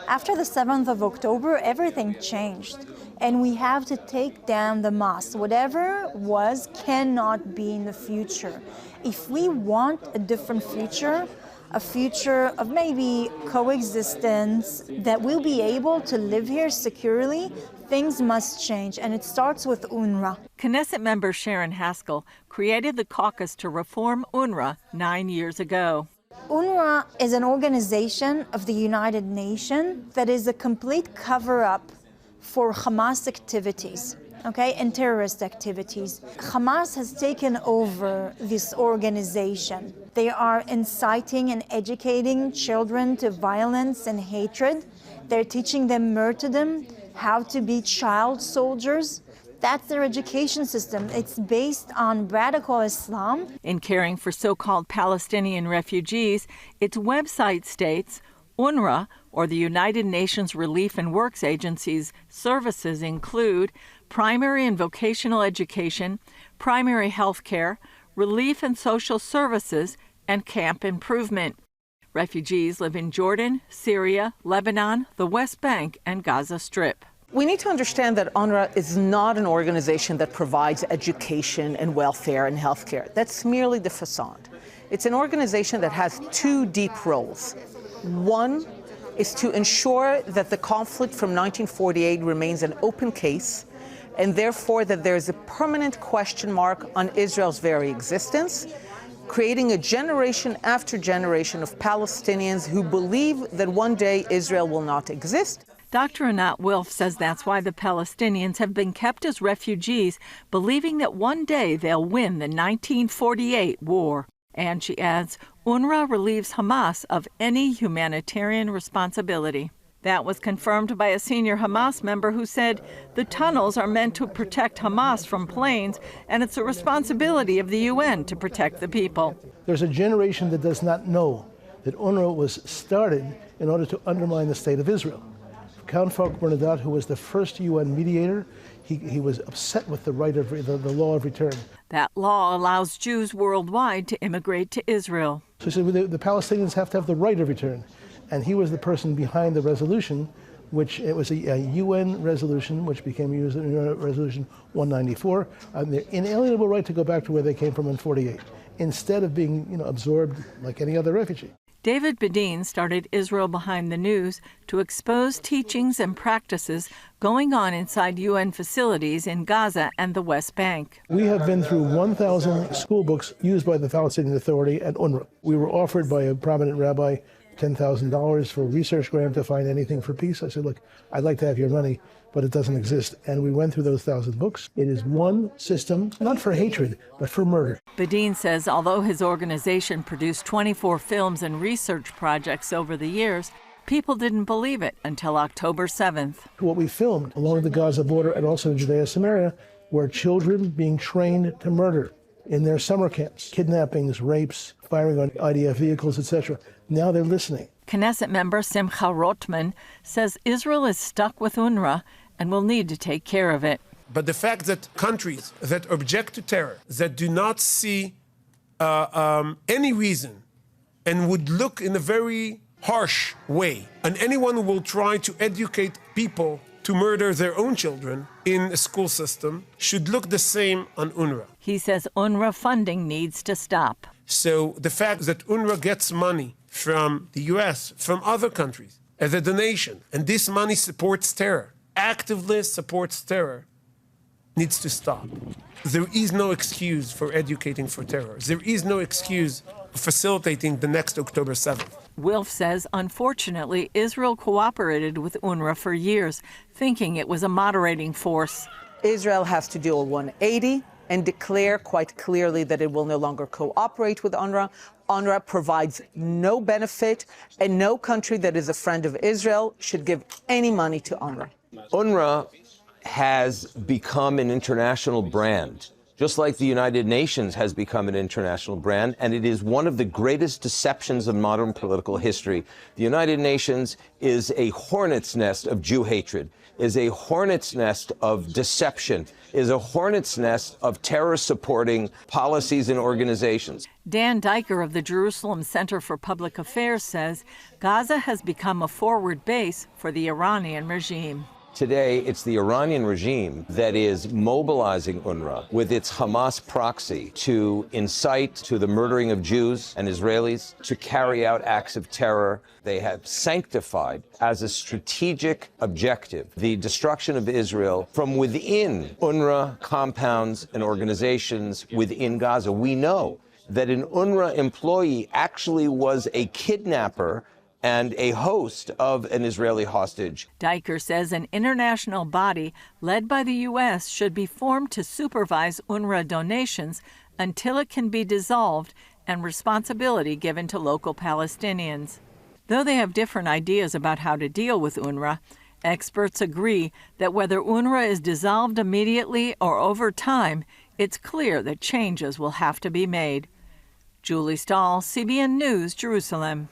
After the 7th of October, everything changed. And we have to take down the mosque. Whatever was cannot be in the future. If we want a different future, a future of maybe coexistence, that we'll be able to live here securely, things must change, and it starts with UNRWA. Knesset member Sharon Haskell created the caucus to reform UNRWA 9 years ago. UNRWA is an organization of the United Nations that is a complete cover-up for Hamas activities. And terrorist activities. Hamas has taken over this organization. They are inciting and educating children to violence and hatred. They're teaching them martyrdom, how to be child soldiers. That's their education system. It's based on radical Islam. In caring for so-called Palestinian refugees, its website states, UNRWA, or the United Nations Relief and Works Agency's services include primary and vocational education, primary health care, relief and social services, and camp improvement. Refugees live in Jordan, Syria, Lebanon, the West Bank, and Gaza Strip. We need to understand that UNRWA is not an organization that provides education and welfare and health care. That's merely the facade. It's an organization that has two deep roles. One is to ensure that the conflict from 1948 remains an open case, and therefore that there is a permanent question mark on Israel's very existence, creating a generation after generation of Palestinians who believe that one day Israel will not exist. Dr. Anat Wilf says that's why the Palestinians have been kept as refugees, believing that one day they'll win the 1948 war. And she adds, UNRWA relieves Hamas of any humanitarian responsibility. That was confirmed by a senior Hamas member who said the tunnels are meant to protect Hamas from planes, and it's a responsibility of the UN to protect the people. There's a generation that does not know that UNRWA was started in order to undermine the state of Israel. Count Falk Bernadette, who was the first UN mediator, he was upset with the the law of return. That law allows Jews worldwide to immigrate to Israel. So he said the Palestinians have to have the right of return. And he was the person behind the resolution, which it was a UN resolution, which became Resolution 194, and their inalienable right to go back to where they came from in 48, instead of being absorbed like any other refugee. David Bedin started Israel Behind the News to expose teachings and practices going on inside UN facilities in Gaza and the West Bank. We have been through 1,000 school books used by the Palestinian Authority and UNRWA. We were offered by a prominent rabbi $10,000 for a research grant to find anything for peace. I said, look, I'd like to have your money, but it doesn't exist. And we went through those 1,000 books. It is one system, not for hatred, but for murder. Bedin says although his organization produced 24 films and research projects over the years, people didn't believe it until October 7th. What we filmed along the Gaza border and also in Judea Samaria were children being trained to murder in their summer camps, kidnappings, rapes, firing on IDF vehicles, etc. Now they're listening. Knesset member Simcha Rotman says Israel is stuck with UNRWA and will need to take care of it. But the fact that countries that object to terror, that do not see any reason and would look in a very harsh way on anyone who will try to educate people to murder their own children in a school system should look the same on UNRWA. He says UNRWA funding needs to stop. So the fact that UNRWA gets money from the US, from other countries, as a donation, and this money supports terror, actively supports terror, needs to stop. There is no excuse for educating for terror. There is no excuse for facilitating the next October 7th. Wilf says, unfortunately, Israel cooperated with UNRWA for years, thinking it was a moderating force. Israel has to do a 180 and declare quite clearly that it will no longer cooperate with UNRWA. UNRWA provides no benefit, and no country that is a friend of Israel should give any money to UNRWA. UNRWA has become an international brand just like the United Nations has become an international brand, and it is one of the greatest deceptions of modern political history. The United Nations is a hornet's nest of Jew hatred, is a hornet's nest of deception, is a hornet's nest of terror-supporting policies and organizations. Dan Diker of the Jerusalem Center for Public Affairs says Gaza has become a forward base for the Iranian regime. Today, it's the Iranian regime that is mobilizing UNRWA with its Hamas proxy to incite to the murdering of Jews and Israelis, to carry out acts of terror. They have sanctified as a strategic objective the destruction of Israel from within UNRWA compounds and organizations within Gaza. We know that an UNRWA employee actually was a kidnapper and a host of an Israeli hostage. Diker says an international body led by the U.S. should be formed to supervise UNRWA donations until it can be dissolved and responsibility given to local Palestinians. Though they have different ideas about how to deal with UNRWA, experts agree that whether UNRWA is dissolved immediately or over time, it's clear that changes will have to be made. Julie Stahl, CBN News, Jerusalem.